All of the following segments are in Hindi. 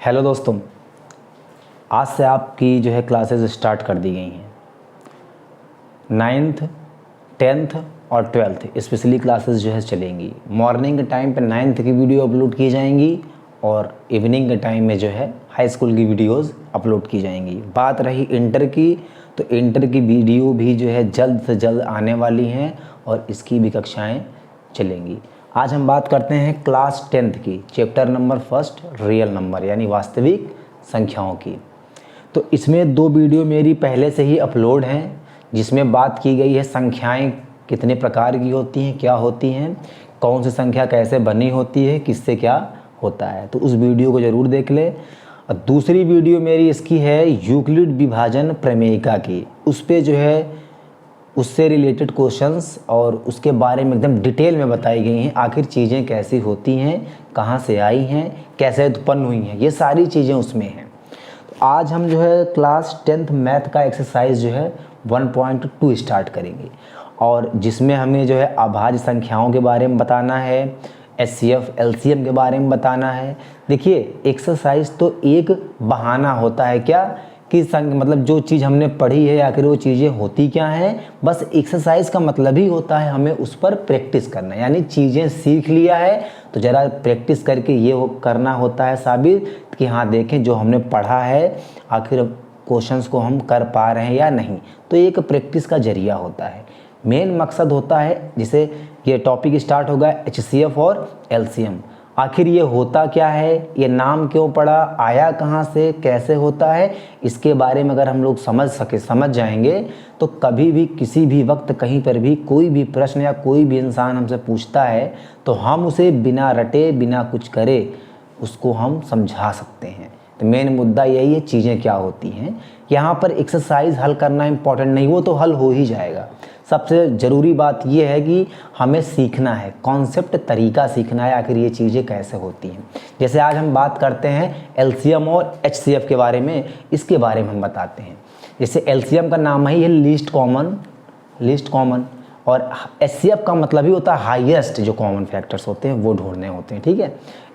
हेलो दोस्तों, आज से आपकी जो है क्लासेस स्टार्ट कर दी गई हैं। 9th 10th और 12th स्पेशली क्लासेस जो है चलेंगी। मॉर्निंग के टाइम पे 9th की वीडियो अपलोड की जाएंगी और इवनिंग के टाइम में जो है हाई स्कूल की वीडियोस अपलोड की जाएंगी। बात रही इंटर की, तो इंटर की वीडियो भी जो है जल्द से जल्द आने वाली हैं और इसकी भी कक्षाएँ चलेंगी। आज हम बात करते हैं क्लास 10th की, चैप्टर नंबर 1 रियल नंबर यानी वास्तविक संख्याओं की। तो इसमें 2 वीडियो मेरी पहले से ही अपलोड हैं, जिसमें बात की गई है संख्याएं कितने प्रकार की होती हैं, क्या होती हैं, कौन सी संख्या कैसे बनी होती है, किससे क्या होता है। तो उस वीडियो को ज़रूर देख लें। और दूसरी वीडियो मेरी इसकी है यूक्लिड विभाजन प्रमेयिका की। उस पर जो है उससे रिलेटेड क्वेश्चंस और उसके बारे में एकदम डिटेल में बताई गई हैं। आखिर चीज़ें कैसी होती हैं, कहाँ से आई हैं, कैसे उत्पन्न हुई हैं, ये सारी चीज़ें उसमें हैं। तो आज हम जो है क्लास 10th मैथ का एक्सरसाइज जो है 1.2 स्टार्ट करेंगे, और जिसमें हमें जो है अभाज्य संख्याओं के बारे में बताना है, HCF LCM के बारे में बताना है। देखिए, एक्सरसाइज तो एक बहाना होता है क्या कि मतलब जो चीज़ हमने पढ़ी है आखिर वो चीज़ें होती क्या हैं। बस एक्सरसाइज का मतलब ही होता है हमें उस पर प्रैक्टिस करना, यानी चीज़ें सीख लिया है तो ज़रा प्रैक्टिस करके ये करना होता है साबित कि हाँ देखें जो हमने पढ़ा है आखिर क्वेश्चंस को हम कर पा रहे हैं या नहीं। तो एक प्रैक्टिस का जरिया होता है, मेन मकसद होता है। जिसे ये टॉपिक स्टार्ट होगा HCF और LCM। आखिर ये होता क्या है, ये नाम क्यों पड़ा, आया कहाँ से, कैसे होता है, इसके बारे में अगर हम लोग समझ जाएंगे तो कभी भी किसी भी वक्त कहीं पर भी कोई भी प्रश्न या कोई भी इंसान हमसे पूछता है तो हम उसे बिना रटे बिना कुछ करे उसको हम समझा सकते हैं। तो मेन मुद्दा यही है, चीज़ें क्या होती हैं। यहाँ पर एक्सरसाइज हल करना इम्पॉर्टेंट नहीं, वो तो हल हो ही जाएगा। सबसे ज़रूरी बात ये है कि हमें सीखना है, कॉन्सेप्ट तरीका सीखना है, आखिर ये चीज़ें कैसे होती हैं। जैसे आज हम बात करते हैं LCM और HCF के बारे में, इसके बारे में हम बताते हैं। जैसे LCM का नाम ही है लीस्ट कॉमन, और HCF का मतलब ही होता है हाईएस्ट, जो कॉमन फैक्टर्स होते हैं वो ढूंढने होते हैं। ठीक है,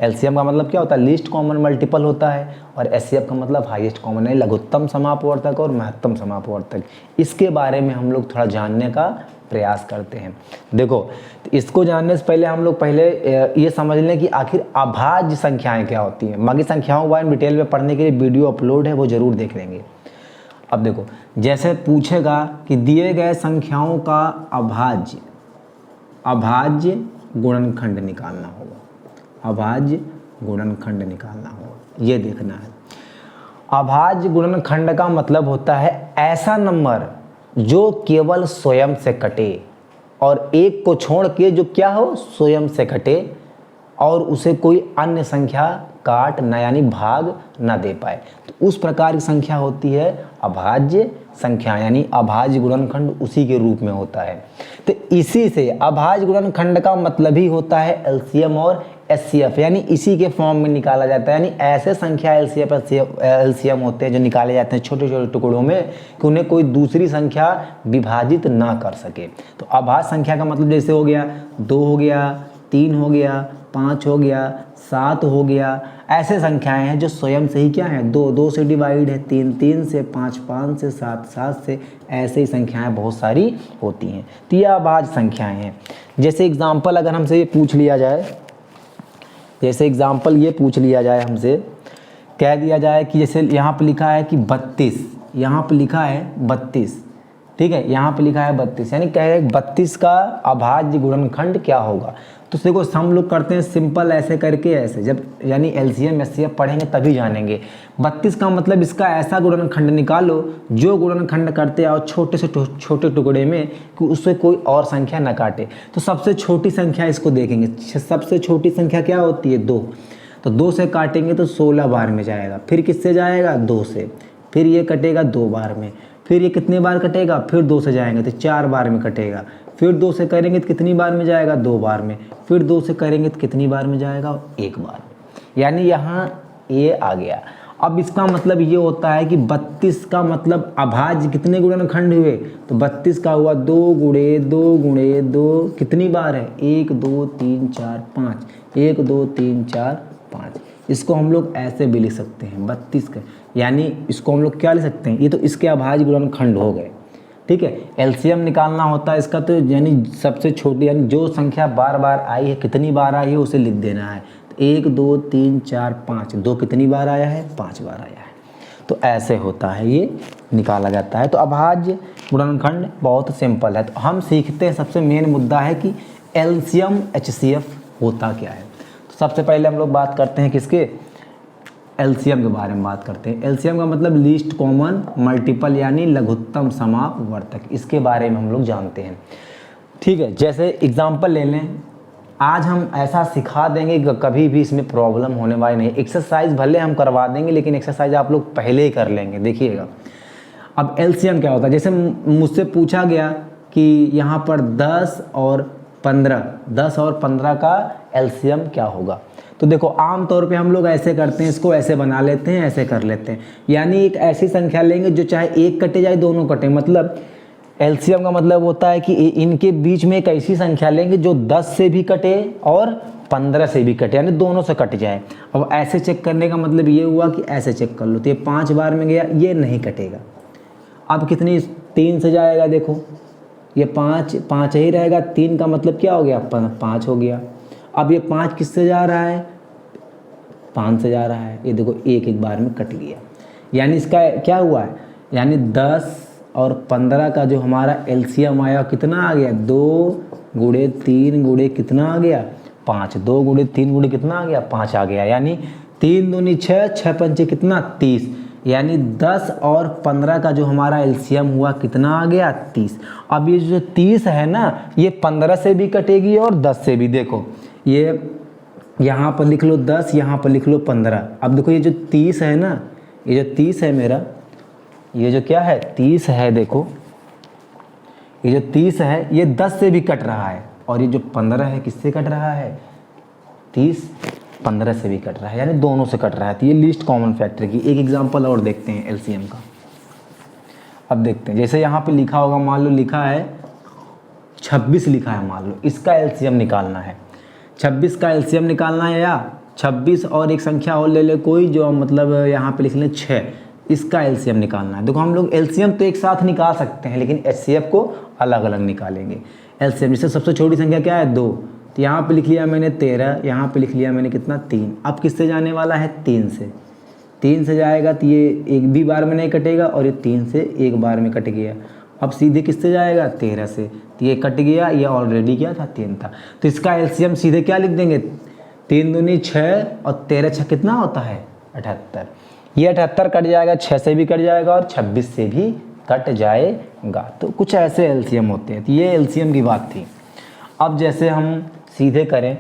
LCM का मतलब क्या होता है, लीस्ट कॉमन मल्टीपल होता है, और HCF का मतलब हाईएस्ट कॉमन है, लघुत्तम समापवर्तक और महत्तम समापवर्तक। इसके बारे में हम लोग थोड़ा जानने का प्रयास करते हैं। देखो, इसको जानने से पहले हम लोग ये समझ लें कि आखिर अभाज्य संख्याएँ क्या होती हैं। बाकी संख्याओं के बारे में डिटेल में पढ़ने के लिए वीडियो अपलोड है, वो ज़रूर देख लेंगे। अब देखो, जैसे पूछेगा कि दिए गए संख्याओं का अभाज्य गुणनखंड निकालना होगा, अभाज्य गुणनखंड निकालना होगा, ये देखना है। अभाज्य गुणनखंड का मतलब होता है ऐसा नंबर जो केवल स्वयं से कटे, और एक को छोड़ के जो क्या हो, स्वयं से कटे, और उसे कोई अन्य संख्या काट न यानी भाग न दे पाए, तो उस प्रकार की संख्या होती है अभाज्य संख्या, यानी अभाज्य गुणनखंड उसी के रूप में होता है। तो इसी से अभाज्य गुणनखंड का मतलब ही होता है LCM और HCF, यानी इसी के फॉर्म में निकाला जाता है। यानी ऐसे संख्या LCM होते हैं जो निकाले जाते हैं छोटे छोटे टुकड़ों में कि उन्हें कोई दूसरी संख्या विभाजित ना कर सके। तो अभाज्य संख्या का मतलब जैसे हो गया 2 हो गया, 3 हो गया, 5 हो गया, 7 हो गया, ऐसे संख्याएं हैं जो स्वयं से ही क्या है, 2 से डिवाइड है, 3 से, 5 से, 7 से, ऐसे ही संख्याएं बहुत सारी होती हैं। तो ये अभाज्य संख्याएं हैं। जैसे एग्जाम्पल अगर हमसे ये पूछ लिया जाए, हमसे कह दिया जाए कि जैसे यहाँ पर लिखा है कि 32, यहाँ पर लिखा है 32, ठीक है, यहाँ पे लिखा है 32, यानी कह रहे 32 का अभाज्य गुणनखंड क्या होगा। तो देखो, हम लोग करते हैं सिंपल ऐसे करके, ऐसे जब यानी LCM HCF पढ़ेंगे तभी जानेंगे। 32 का मतलब इसका ऐसा गुणनखंड निकालो जो गुणनखंड करते आओ छोटे से छोटे टुकड़े में कि उससे कोई और संख्या न काटे। तो सबसे छोटी संख्या इसको देखेंगे, सबसे छोटी संख्या क्या होती है, 2। तो 2 से काटेंगे तो 16 बार में जाएगा, फिर किससे जाएगा, 2 से, फिर ये कटेगा 2 बार में, फिर ये कितने बार कटेगा, फिर 2 से जाएंगे तो 4 बार में कटेगा, फिर 2 से करेंगे तो कितनी बार में जाएगा, 2 बार में, फिर 2 से करेंगे तो कितनी बार में जाएगा, 1 बार में। यानी यहाँ ये आ गया। अब इसका मतलब ये होता है कि 32 का मतलब अभाज्य कितने गुणनखंड हुए, तो 32 का हुआ 2 गुणे 2 गुणे 2, कितनी बार है, 1 2 3 4 5, 1 2 3 4 5। इसको हम लोग ऐसे भी लिख सकते हैं 32 का, यानी इसको हम लोग क्या लिख सकते हैं, ये तो इसके अभाज्य गुणनखंड हो गए, ठीक है। एलसीएम निकालना होता है इसका, तो यानी सबसे छोटी यानी जो संख्या बार बार आई है, कितनी बार आई है उसे लिख देना है। तो 1 2 3 4 5, 2 कितनी बार आया है, 5 बार आया है। तो ऐसे होता है, ये निकाला जाता है। तो अभाज्य गुणनखंड बहुत सिंपल है। तो हम सीखते हैं, सबसे मेन मुद्दा है कि एलसीएम एचसीएफ होता क्या है। तो सबसे पहले हम लोग बात करते हैं किसके, एलसीएम के बारे में बात करते हैं। एलसीएम का मतलब लीस्ट कॉमन मल्टीपल, यानी लघुत्तम समापवर्तक, इसके बारे में हम लोग जानते हैं, ठीक है। जैसे एग्जाम्पल ले लें, आज हम ऐसा सिखा देंगे कि कभी भी इसमें प्रॉब्लम होने वाली नहीं। एक्सरसाइज भले हम करवा देंगे, लेकिन एक्सरसाइज आप लोग पहले ही कर लेंगे, देखिएगा। अब एलसीएम क्या होता है, जैसे मुझसे पूछा गया कि यहाँ पर 10 और 15 का एलसीएम क्या होगा। तो देखो आम तौर पे हम लोग ऐसे करते हैं, इसको ऐसे बना लेते हैं, ऐसे कर लेते हैं, यानी एक ऐसी संख्या लेंगे जो चाहे एक कटे जाए दोनों कटे, मतलब एलसीएम का मतलब होता है कि इनके बीच में एक ऐसी संख्या लेंगे जो 10 से भी कटे और 15 से भी कटे, यानी दोनों से कट जाए। अब ऐसे चेक करने का मतलब ये हुआ कि ऐसे चेक कर लो, तो ये 5 बार में गया, ये नहीं कटेगा। अब कितनी 3 से जाएगा, देखो ये 5 ही रहेगा, 3 का मतलब क्या हो गया, 5 हो गया। अब ये 5 किससे जा रहा है, 5 से जा रहा है, ये देखो एक बार में कट गया, यानी इसका क्या हुआ है, यानी 10 और 15 का जो हमारा एलसीएम आया कितना आ गया, 2 गुणे 3 गुणे कितना आ गया, 5, 2 गुणे 3 गुणे कितना आ गया, 5 आ गया, यानी 3 दूनी 6, 6 पंचे कितना 30, यानी 10 और 15 का जो हमारा एलसीएम हुआ कितना आ गया, 30। अब ये जो 30 है ना, ये 15 से भी कटेगी और 10 से भी। देखो ये यहाँ पर लिख लो 10, यहाँ पर लिख लो 15। अब देखो ये जो 30 है ना, ये जो 30 है मेरा, ये जो क्या है 30 है, देखो ये जो 30 है ये 10 से भी कट रहा है, और ये जो 15 है किससे कट रहा है, 30 15 से भी कट रहा है, यानी दोनों से कट रहा है। तो ये लीस्ट कॉमन फैक्टर की एक एग्जांपल और देखते हैं एलसीएम का। अब देखते हैं, जैसे यहाँ पे लिखा होगा, मान लो लिखा है 26 लिखा है, मान लो इसका एलसीएम निकालना है, 26 का एलसीएम निकालना है, या 26 और एक संख्या और ले ले कोई, जो मतलब यहाँ पे लिख लें 6, इसका एलसीएम निकालना है। देखो हम लोग एलसीएम तो एक साथ निकाल सकते हैं, लेकिन एचसीएफ को अलग अलग निकालेंगे। एलसीएम जैसे सबसे छोटी संख्या क्या है, 2, तो यहाँ पे लिख लिया मैंने 13, यहाँ पे लिख लिया मैंने कितना 3। अब किससे जाने वाला है, 3 से जाएगा, तो ये एक भी बार में नहीं कटेगा, और ये 3 से एक बार में कट गया। अब सीधे किससे जाएगा, 13 से, तो ये कट गया, ये ऑलरेडी क्या था, 3 था। तो इसका एलसीएम सीधे क्या लिख देंगे, 3 दूनी 6 और 13 6 कितना होता है, 78। ये 78 कट जाएगा, 6 से भी कट जाएगा और 26 से भी कट जाएगा। तो कुछ ऐसे एलसीएम होते हैं। तो ये एलसीएम की बात थी। अब जैसे हम सीधे करें,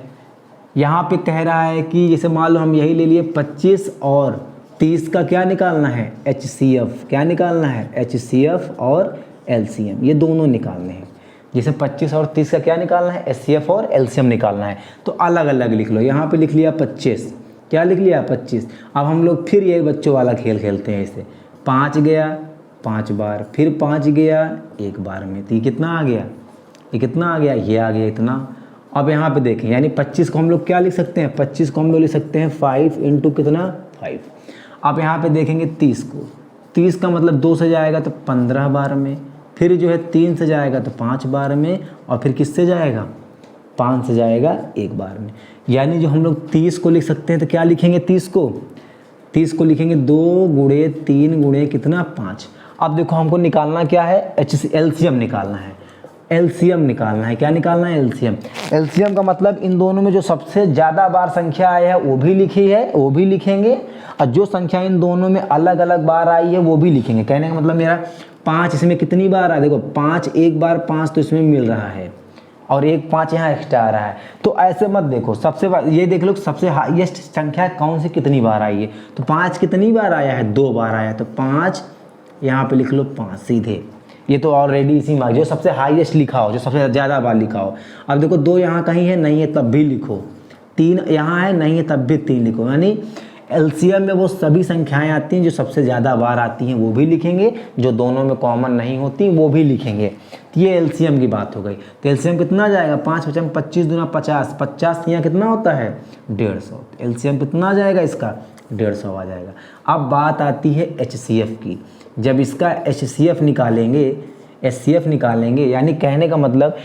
यहाँ पे कह रहा है कि जैसे मान लो हम यही ले लिए 25 और 30 का क्या निकालना है, एचसीएफ। क्या निकालना है, एचसीएफ और एलसीएम, ये दोनों निकालने हैं। जैसे 25 और 30 का क्या निकालना है, एचसीएफ और एलसीएम निकालना है। तो अलग अलग लिख लो, यहाँ पे लिख लिया 25, क्या लिख लिया 25। अब हम लोग फिर ये बच्चों वाला खेल खेलते हैं, इसे 5 गया 5 बार, फिर 5 गया एक बार में, तो ये कितना आ गया, ये कितना आ गया, ये आ गया इतना। अब यहाँ पे देखें, यानी 25 को हम लोग क्या लिख सकते हैं, 25 को हम लोग लिख सकते हैं 5 इंटू कितना 5। अब यहाँ पे देखेंगे 30 को, 30 का मतलब 2 से जाएगा तो 15 बार में, फिर जो है 3 से जाएगा तो 5 बार में, और फिर किससे जाएगा, 5 से जाएगा एक बार में। यानी जो हम लोग 30 को लिख सकते हैं, तो क्या लिखेंगे 30 को लिखेंगे 2 गुणे 3 गुणे कितना 5। अब देखो हमको निकालना क्या है, एलसीएम निकालना है। एलसीएम निकालना है, क्या निकालना है, एलसीएम। एलसीएम का मतलब इन दोनों में जो सबसे ज़्यादा बार संख्या आई है वो भी लिखी है, वो भी लिखेंगे, और जो संख्या इन दोनों में अलग अलग बार आई है वो भी लिखेंगे। कहने का मतलब मेरा 5 इसमें कितनी बार आया, देखो 5 एक बार 5 तो इसमें मिल रहा है, और एक 5 यहाँ एक्स्ट्रा आ रहा है। तो ऐसे मत देखो, सबसे ये देख लो सबसे हाईएस्ट संख्या कौन सी कितनी बार आई है। तो 5 कितनी बार आया है, 2 बार आया, तो 5 यहाँ पे लिख लो 5 सीधे। ये तो ऑलरेडी इसी में जो सबसे हाईएस्ट लिखा हो, जो सबसे ज़्यादा बार लिखा हो। अब देखो 2 यहाँ कहीं है, नहीं है तब भी लिखो, 3 यहाँ है, नहीं है तब भी 3 लिखो। यानी एलसीएम में वो सभी संख्याएं आती हैं जो सबसे ज़्यादा बार आती हैं वो भी लिखेंगे, जो दोनों में कॉमन नहीं होती वो भी लिखेंगे। तो ये एलसीएम की बात हो गई। तो एलसीएम कितना जाएगा, 5 × 25 दूना 50, 50 यहाँ कितना होता है 150। एलसीएम कितना जाएगा इसका 150 आ जाएगा। अब बात आती है एचसीएफ की। जब इसका एचसीएफ निकालेंगे, एचसीएफ निकालेंगे यानी कहने का मतलब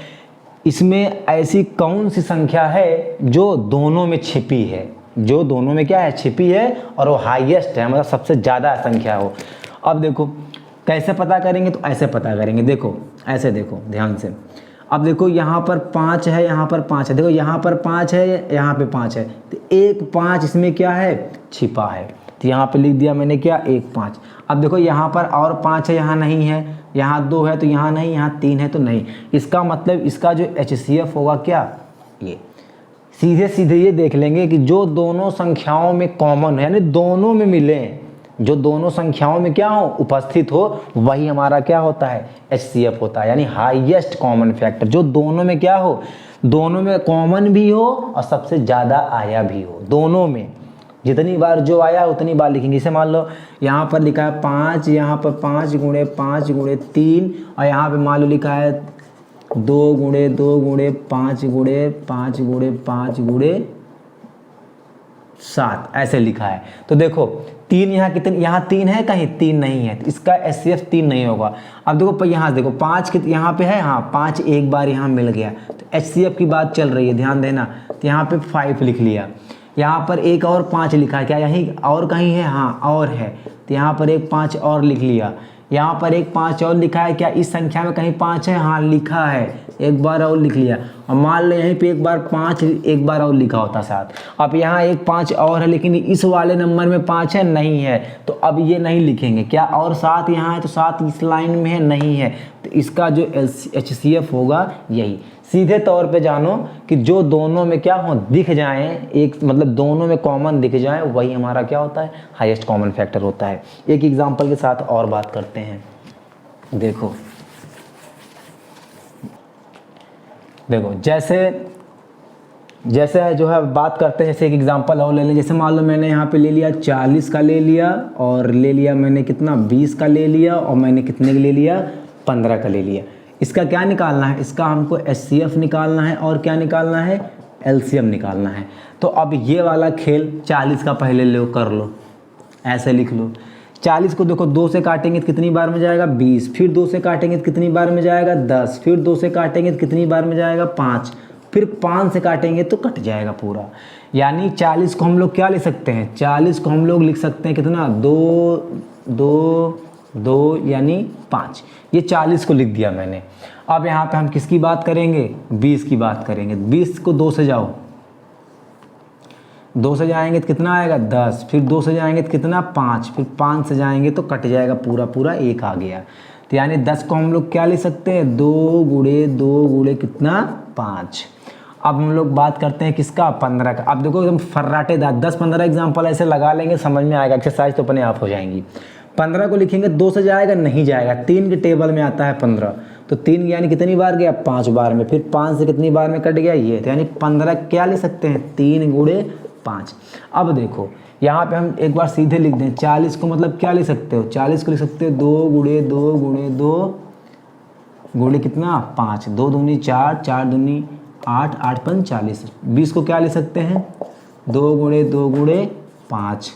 इसमें ऐसी कौन सी संख्या है जो दोनों में छिपी है, जो दोनों में क्या है छिपी है और वो हाईएस्ट है, मतलब सबसे ज़्यादा संख्या हो। अब देखो कैसे पता करेंगे, तो ऐसे पता करेंगे। देखो ऐसे देखो ध्यान से। अब देखो यहाँ पर 5 है, यहाँ पर 5 है, देखो यहाँ पर 5 है, यहाँ पे 5 है, तो एक 5 इसमें क्या है छिपा है। तो यहाँ पे लिख दिया मैंने क्या 1 5। अब देखो यहाँ पर और 5 है, यहाँ नहीं है, यहाँ 2 है तो यहाँ नहीं, यहाँ 3 है तो नहीं। इसका मतलब इसका जो एचसीएफ होगा क्या, ये सीधे सीधे ये देख लेंगे कि जो दोनों संख्याओं में कॉमन है यानी दोनों में मिले, जो दोनों संख्याओं में क्या हो उपस्थित हो, वही हमारा क्या होता है एचसीएफ होता है, यानी हाईएस्ट कॉमन फैक्टर। जो दोनों में क्या हो, दोनों में कॉमन भी हो और सबसे ज़्यादा आया भी हो। दोनों में जितनी बार जो आया उतनी बार लिखेंगे। इसे मान लो यहाँ पर लिखा है 5, यहाँ पर 5 × 5 × 3 और यहाँ पे मान लो लिखा है 2 × 2 × 5 × 5 × 5 × 7 ऐसे लिखा है। तो देखो 3 यहाँ कितने, यहाँ 3 है कहीं 3 नहीं है, तो इसका एचसीएफ 3 नहीं होगा। अब देखो यहाँ देखो 5 यहाँ पे है, हाँ 5 एक बार यहाँ मिल गया, तो एचसीएफ की बात चल रही है ध्यान देना। तो यहाँ पे 5 लिख लिया, यहाँ पर एक और 5 लिखा है, क्या यहीं और कहीं है, हाँ और है, तो यहाँ पर एक 5 और लिख लिया। यहाँ पर एक 5 और लिखा है, क्या इस संख्या में कहीं 5 है, हाँ लिखा है, एक बार और लिख लिया। और मान लो यहीं पे एक बार 5 एक बार और लिखा होता साथ। अब यहाँ एक 5 और है लेकिन इस वाले नंबर में 5 है नहीं है, तो अब ये नहीं लिखेंगे क्या, और 7 यहाँ है तो 7 इस लाइन में है नहीं है, तो इसका जो एचसीएफ होगा यही। सीधे तौर पे जानो कि जो दोनों में क्या हो दिख जाएं, एक मतलब दोनों में कॉमन दिख जाएं, वही हमारा क्या होता है हाईएस्ट कॉमन फैक्टर होता है। एक एग्जांपल के साथ और बात करते हैं। देखो जैसे जो है बात करते हैं, जैसे एक एग्जांपल और ले लें। जैसे मान लो मैंने यहाँ पे ले लिया 40 का ले लिया, और ले लिया मैंने कितना 20 का ले लिया, और मैंने कितने का ले लिया 15 का ले लिया। इसका क्या निकालना है, इसका हमको एचसीएफ निकालना है और क्या निकालना है एलसीएम निकालना है। तो अब ये वाला खेल 40 का पहले लो कर लो, ऐसे लिख लो। 40 को देखो 2 से काटेंगे तो कितनी बार में जाएगा 20, फिर 2 से काटेंगे तो कितनी बार में जाएगा 10, फिर 2 से काटेंगे तो कितनी बार में जाएगा 5, फिर 5 से काटेंगे तो कट जाएगा पूरा। यानी 40 को हम लोग क्या लिख सकते हैं, 40 को हम लोग लिख सकते हैं कितना 2 2 2 यानी 5। ये 40 को लिख दिया मैंने। अब यहाँ पे हम किसकी बात करेंगे 20 की बात करेंगे। 20 को 2 से जाओ, 2 से जाएंगे तो कितना आएगा 10, फिर 2 से जाएंगे तो कितना 5, फिर 5 से जाएंगे तो कट जाएगा पूरा पूरा 1 आ गया। तो यानी 10 को हम लोग क्या लिख सकते हैं 2 × 2 × कितना 5। अब हम लोग बात करते हैं किसका 15 का। अब देखो एकदम फर्राटेदार 10-15 एग्जाम्पल ऐसे लगा लेंगे, समझ में आएगा, एक्सरसाइज तो अपने आप हो जाएंगी। 15 को लिखेंगे 2 से जाएगा नहीं जाएगा, 3 के टेबल में आता है 15, तो 3 यानी कितनी बार गया 5 बार में, फिर 5 से कितनी बार में कट गया ये, तो यानी 15 क्या ले सकते हैं 3 × 5। अब देखो यहाँ पे हम एक बार सीधे लिख दें 40 को मतलब क्या ले सकते हो, 40 को लिख सकते हो 2 × 2 × 2 × कितना 5, 2 दूनी 4, 4 दूनी 8, 8 × 5 40। 20 को क्या ले सकते हैं 2 × 2 × 5।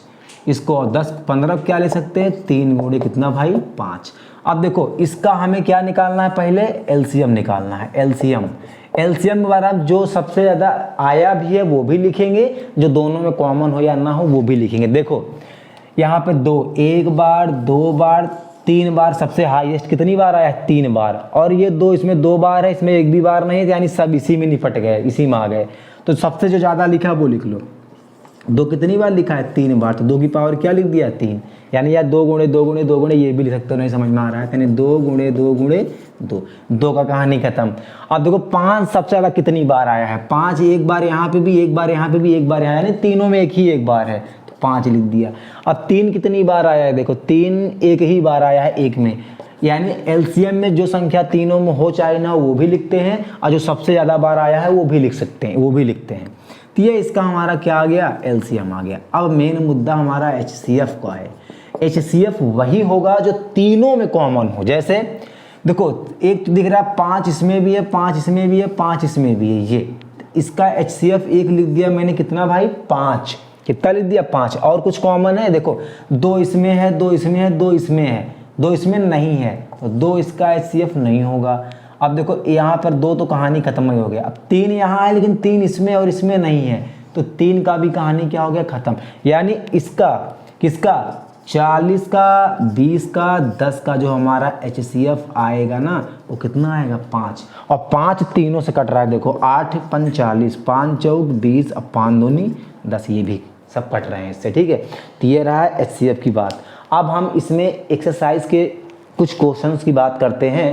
इसको 10-15 क्या ले सकते हैं 3 × कितना भाई 5। अब देखो इसका हमें क्या निकालना है, पहले एलसीएम निकालना है। एलसीएम के बारे में जो सबसे ज़्यादा आया भी है वो भी लिखेंगे, जो दोनों में कॉमन हो या ना हो वो भी लिखेंगे। देखो यहाँ पे 2 1 बार 2 बार 3 बार, सबसे हाईएस्ट कितनी बार आया है 3 बार, और ये 2 इसमें 2 बार है, इसमें एक भी बार नहीं है, यानी सब इसी में निपट गए, इसी में आ गए। तो सबसे जो ज़्यादा लिखा है वो लिख लो। 2 कितनी बार लिखा है 3 बार, तो 2 की पावर क्या लिख दिया 3, यानी या 2 × 2 × 2 × ये भी लिख सकते हो, नहीं समझ में आ रहा है, यानी 2 × 2 × 2, 2 का कहानी खत्म। अब देखो 5 सबसे ज़्यादा कितनी बार आया है, 5 एक बार यहाँ पे भी, एक बार यहाँ पे भी, एक बार यहाँ, यानी तीनों में एक ही एक बार है, तो 5 लिख दिया। अब 3 कितनी बार आया है, देखो 3 एक ही बार आया है एक में, यानी एलसीएम में जो संख्या तीनों में हो चाहे ना वो भी लिखते हैं, और जो सबसे ज़्यादा बार आया है वो भी लिख सकते हैं, वो भी लिखते हैं। तो ये इसका हमारा क्या आ गया, एलसीएम आ गया। अब मेन मुद्दा हमारा HCF का है। HCF वही होगा जो तीनों में कॉमन हो। जैसे देखो एक तो दिख रहा है 5 इसमें भी है, 5 इसमें भी है, 5 इसमें भी है, ये इसका HCF एक लिख दिया मैंने, कितना भाई 5, कितना लिख दिया 5। और कुछ कॉमन है, देखो 2 इसमें है, 2 इसमें है, 2 इसमें है, 2 इसमें नहीं है, तो 2 इसका HCF नहीं होगा। अब देखो यहाँ पर 2 तो कहानी खत्म ही हो गया। अब 3 यहाँ है लेकिन 3 इसमें और इसमें नहीं है, तो 3 का भी कहानी क्या हो गया, खत्म। यानी इसका किसका 40 का, 20 का, 10 का जो हमारा HCF आएगा ना वो कितना आएगा 5। और 5 तीनों से कट रहा है, देखो 8 5 40, 5 चौक 20, अब 5 दूनी 10, ये भी सब कट रहे हैं इससे, ठीक है। तो ये रहा है HCF की बात। अब हम इसमें एक्सरसाइज के कुछ क्वेश्चंस की बात करते हैं,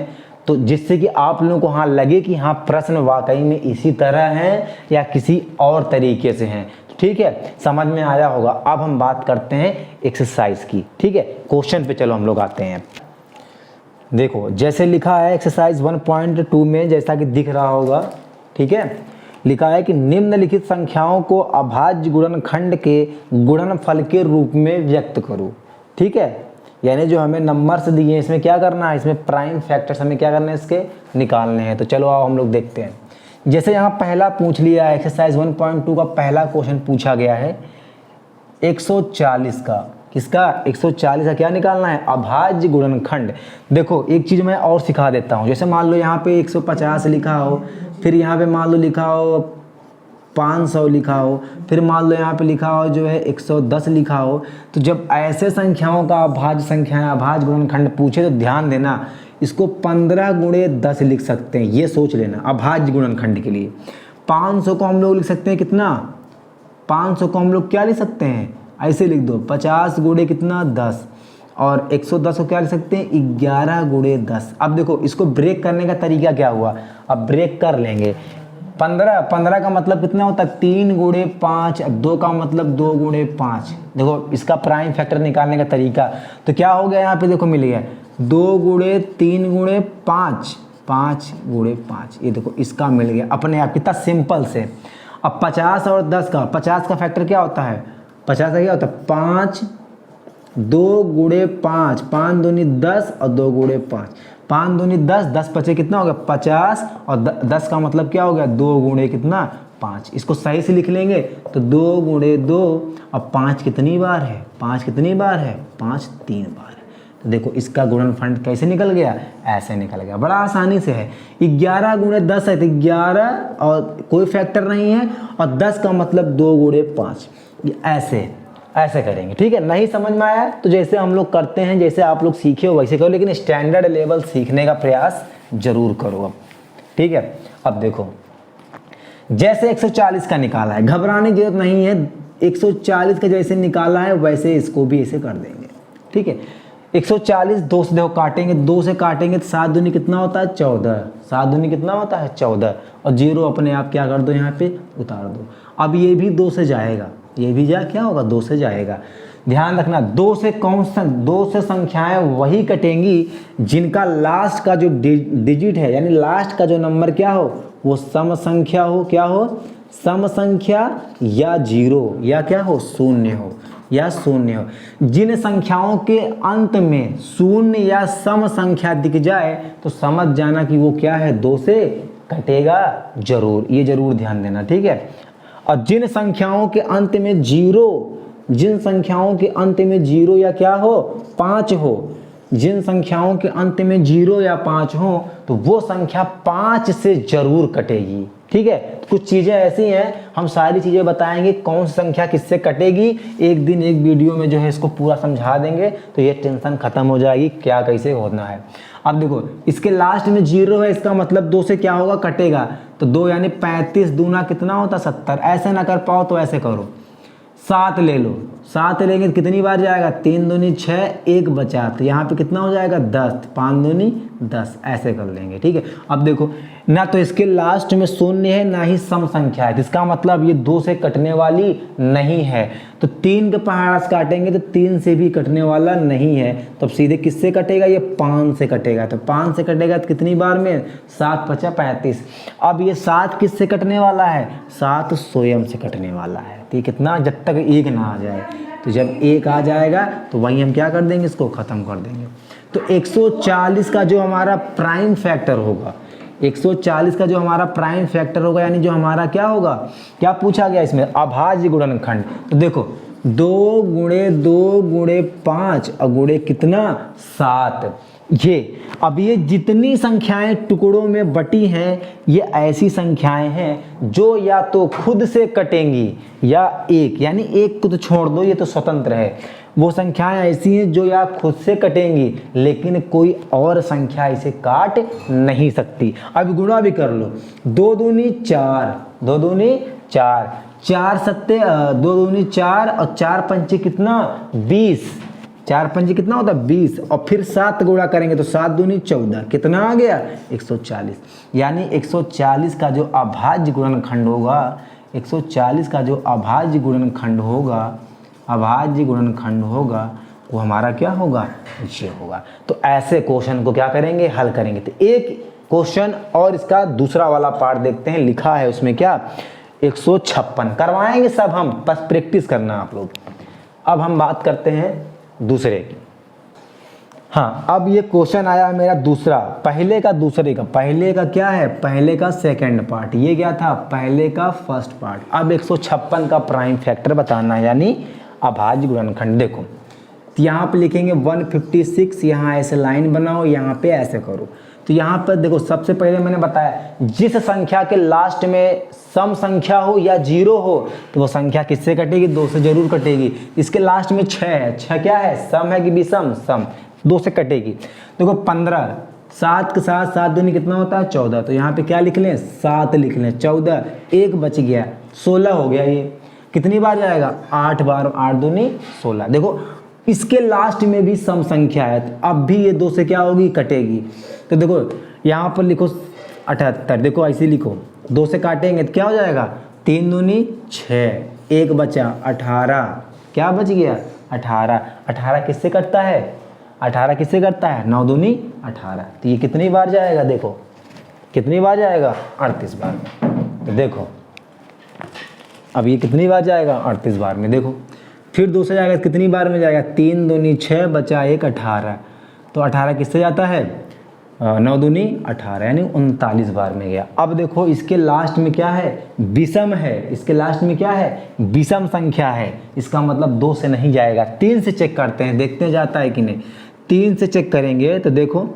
तो जिससे कि आप लोगों को हाँ लगे कि हाँ प्रश्न वाकई में इसी तरह हैं या किसी और तरीके से हैं, ठीक है, समझ में आया होगा। अब हम बात करते हैं एक्सरसाइज की, ठीक है। क्वेश्चन पे चलो हम लोग आते हैं। देखो जैसे लिखा है एक्सरसाइज 1.2 में, जैसा कि दिख रहा होगा, ठीक है, लिखा है कि निम्नलिखित संख्याओं को अभाज्य गुणनखंड के गुणनफल के रूप में व्यक्त करो, ठीक है। यानी जो हमें नंबर्स दिए हैं इसमें क्या करना है, इसमें प्राइम फैक्टर्स हमें क्या करना है, इसके निकालने हैं। तो चलो आओ हम लोग देखते हैं। जैसे यहाँ पहला पूछ लिया है, एक्सरसाइज 1.2 का पहला क्वेश्चन पूछा गया है 140 का, किसका 140 का क्या निकालना है, अभाज्य गुणनखंड। देखो एक चीज़ मैं और सिखा देता हूँ। जैसे मान लो यहाँ पे 150 लिखा हो, फिर यहाँ पे मान लो लिखा हो 500 लिखा हो, फिर मान लो यहाँ पे लिखा हो जो है 110 लिखा हो, तो जब ऐसे संख्याओं का अभाज्य संख्याएं अभाज्य गुणनखंड पूछे तो ध्यान देना, इसको 15 गुणे 10 लिख सकते हैं, ये सोच लेना अभाज्य गुणनखंड के लिए। 500 को हम लोग लिख सकते हैं कितना, 500 को हम लोग क्या लिख सकते हैं, ऐसे लिख दो 50 गुणे कितना 10, और 110 को क्या लिख सकते हैं 11 गुणे 10। अब देखो इसको ब्रेक करने का तरीका क्या हुआ, अब ब्रेक कर लेंगे। 15 का मतलब कितना होता है 3 गुणे 5, अब 2 का मतलब 2 गुणे 5। देखो इसका प्राइम फैक्टर निकालने का तरीका तो क्या हो गया, यहाँ पे देखो मिल गया 2 गुणे 3 गुणे 5, 5 गुणे 5, ये देखो इसका मिल गया अपने आप, कितना सिंपल से। अब 50 और 10 का, 50 का फैक्टर क्या होता है, 50 का क्या होता है 5, 2 गुणे 5, 5 दूनी 10 और 2 गुणे 5, 5 दूनी 10, 10 पचे कितना हो गया 50, और 10 का मतलब क्या हो गया 2 गुणे कितना 5। इसको सही से लिख लेंगे तो 2 गुणे 2, अब 5 कितनी बार है, 5 कितनी बार है, 5 3 बार है। तो देखो इसका गुणनफल कैसे निकल गया, ऐसे निकल गया, बड़ा आसानी से है। 11 गुणे 10 है तो 11 और कोई फैक्टर नहीं है, और 10 का मतलब 2 गुणे 5, ऐसे करेंगे, ठीक है। नहीं समझ में आया तो जैसे हम लोग करते हैं, जैसे आप लोग सीखे हो वैसे करो, लेकिन स्टैंडर्ड लेवल सीखने का प्रयास जरूर करो अब, ठीक है। अब देखो जैसे 140 का निकाला है, घबराने की जरूरत नहीं है, 140 का जैसे निकाला है वैसे इसको भी ऐसे कर देंगे, ठीक है। 140 2 से देखो काटेंगे, 2 से काटेंगे तो 7 दूनी कितना होता है 14, 7 दूनी कितना होता है 14, और 0 अपने आप क्या कर दो यहाँ पे उतार दो। अब ये भी 2 से जाएगा, ये भी क्या होगा 2 से जाएगा। ध्यान रखना 2 से संख्याएं वही कटेंगी जिनका लास्ट का जो डिजिट है, यानी लास्ट का जो नंबर क्या हो वो सम संख्या हो, क्या हो सम संख्या, या 0 या क्या हो शून्य हो, या शून्य हो। जिन संख्याओं के अंत में शून्य या सम संख्या दिख जाए तो समझ जाना कि वो क्या है 2 से कटेगा जरूर, ये जरूर ध्यान देना, ठीक है। और जिन संख्याओं के अंत में 0 या क्या हो 5 हो, जिन संख्याओं के अंत में 0 या 5 हो तो वो संख्या 5 से जरूर कटेगी, ठीक है। कुछ चीज़ें ऐसी हैं, हम सारी चीज़ें बताएंगे कौन सी संख्या किससे कटेगी, एक दिन एक वीडियो में जो है इसको पूरा समझा देंगे, तो ये टेंशन खत्म हो जाएगी क्या कैसे होना है। अब देखो इसके लास्ट में 0 है, इसका मतलब 2 से क्या होगा कटेगा, तो 2 यानी 35 दूना कितना होता 70। ऐसे ना कर पाओ तो ऐसे करो, 7 ले लो, 7 लेंगे तो कितनी बार जाएगा 3 दूनी 6, 1 बचा, तो यहाँ पे कितना हो जाएगा 10, 5 दूनी 10, ऐसे कर लेंगे, ठीक है। अब देखो ना तो इसके लास्ट में शून्य है ना ही सम संख्या है, इसका मतलब ये 2 से कटने वाली नहीं है। तो 3 के पहाड़ा से काटेंगे तो 3 से भी कटने वाला नहीं है, तो सीधे किससे कटेगा, ये 5 से कटेगा। तो 5 से कटेगा तो कितनी बार में, 7 5 35। अब ये 7 किससे कटने वाला है, 7 स्वयं से कटने वाला है। तो ये कितना, जब तक 1 ना आ जाए, तो जब 1 आ जाएगा तो वहीं हम क्या कर देंगे, इसको ख़त्म कर देंगे। तो 140 का जो हमारा प्राइम फैक्टर होगा, 140 का जो हमारा प्राइम फैक्टर होगा, यानी जो हमारा क्या होगा, क्या पूछा गया इसमें, अभाज्य गुणनखंड। तो देखो 2 गुणे 2 गुणे 5 और गुणे कितना, 7। ये अब ये जितनी संख्याएं टुकड़ों में बटी हैं, ये ऐसी संख्याएं हैं जो या तो खुद से कटेंगी या एक, यानी एक को तो छोड़ दो, ये तो स्वतंत्र है। वो संख्याएं ऐसी हैं जो या खुद से कटेंगी, लेकिन कोई और संख्या इसे काट नहीं सकती। अब गुणा भी कर लो, 2 दूनी 4, 2 दूनी 4, 4 सत्ते 2 दूनी 4 और 4 पंचे कितना, 20, 4 पंचे कितना होता है, 20। और फिर 7 गुणा करेंगे तो 7 दूनी 14, कितना आ गया, 140। यानी 140 का जो अभाज्य गुणनखंड होगा, 140 का जो अभाज्य गुणनखंड होगा, अभाज्य गुणनखंड होगा, वो हमारा क्या होगा, ये होगा। तो ऐसे क्वेश्चन को क्या करेंगे, हल करेंगे। तो एक क्वेश्चन और इसका दूसरा वाला पार्ट देखते हैं, लिखा है उसमें क्या, 156 करवाएंगे सब हम, बस प्रैक्टिस करना आप लोग। अब हम बात करते हैं दूसरे की। हाँ, अब ये क्वेश्चन आया मेरा दूसरा, पहले का दूसरे का, पहले का क्या है, पहले का सेकंड पार्ट, ये क्या था, पहले का फर्स्ट पार्ट। अब 156 का प्राइम फैक्टर बताना है, यानी अभाज्य गुणनखंड। देखो यहाँ पे लिखेंगे 156, यहाँ ऐसे लाइन बनाओ, यहाँ पे ऐसे करो। तो यहाँ पर देखो, सबसे पहले मैंने बताया जिस संख्या के लास्ट में सम संख्या हो या 0 हो, तो वो संख्या किससे कटेगी, 2 से जरूर कटेगी। इसके लास्ट में 6 है, 6 क्या है, सम है कि विषम, सम, 2 से कटेगी। देखो 15, 7 के साथ 7 दूनी कितना होता है, 14। तो यहाँ पे क्या लिख लें, 7 लिख लें, 14, 1 बच गया, 16 हो गया। ये कितनी बार जाएगा, 8 बार, 8 दूनी 16। देखो इसके लास्ट में भी सम संख्या है, तो अब भी ये 2 से क्या होगी, कटेगी। तो देखो यहाँ पर लिखो 78, देखो ऐसे लिखो, 2 से काटेंगे तो क्या हो जाएगा, 3 दूनी 6, 1 बचा 18, क्या बच गया, 18। 18 किससे कटता है, 18 किससे कटता है, 9 दूनी 18। तो ये कितनी बार जाएगा, देखो कितनी बार जाएगा, 38 बार में। तो देखो अब ये कितनी बार जाएगा, 38 बार में। देखो फिर 2 से जाएगा कितनी बार में जाएगा, 3 दूनी 6 बचा 1 18। तो 18 किससे जाता है, 9 दूनी 18, यानी 39 बार में गया। अब देखो इसके लास्ट में क्या है, विषम है, इसके लास्ट में क्या है, विषम संख्या है, इसका मतलब 2 से नहीं जाएगा। 3 से चेक करते हैं, देखते हैं जाता है कि नहीं। 3 से चेक करेंगे तो देखो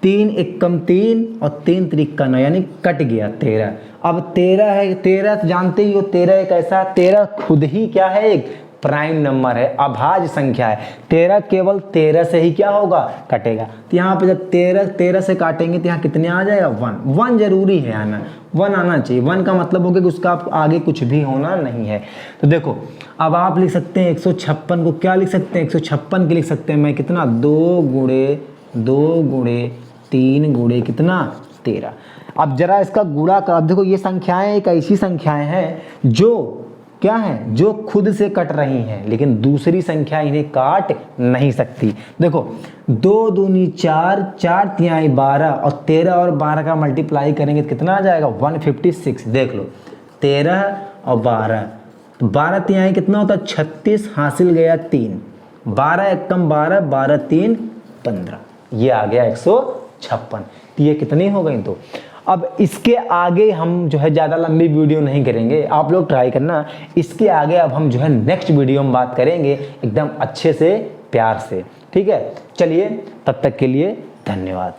3 एकम 3 और 3 त्रिका 9, यानी कट गया 13। अब 13 है, 13 तो जानते ही हो, 13 एक ऐसा, 13 खुद ही क्या है, एक प्राइम नंबर है, अभाज्य संख्या है। 13 केवल 13 से ही क्या होगा, कटेगा। तो यहाँ पे जब 13 से काटेंगे तो यहाँ कितने आ जाएगा, 1 जरूरी है आना, 1 आना चाहिए। 1 का मतलब हो गया कि उसका आगे कुछ भी होना नहीं है। तो देखो अब आप लिख सकते हैं 156 को, क्या लिख सकते हैं, 156 के लिख सकते हैं मैं कितना, 2 गुणे 3 गुणे कितना, 13। अब जरा इसका गुणा कर, अब देखो ये संख्याएं एक ऐसी संख्याएं हैं जो क्या है, जो खुद से कट रही हैं, लेकिन दूसरी संख्या इन्हें काट नहीं सकती। देखो 2 दूनी 4, 4 तिहाई 12 और 13 और 12 का मल्टीप्लाई करेंगे तो कितना आ जाएगा, 156। देख लो 13 और 12, तो 12 तिहाई कितना होता है, 36, हासिल गया 3, 12 एकम 12, 12 3 15, ये आ गया 156। तो ये कितनी हो गई। तो अब इसके आगे हम जो है ज़्यादा लंबी वीडियो नहीं करेंगे, आप लोग ट्राई करना। इसके आगे अब हम जो है नेक्स्ट वीडियो में बात करेंगे एकदम अच्छे से, प्यार से, ठीक है। चलिए तब तक के लिए धन्यवाद।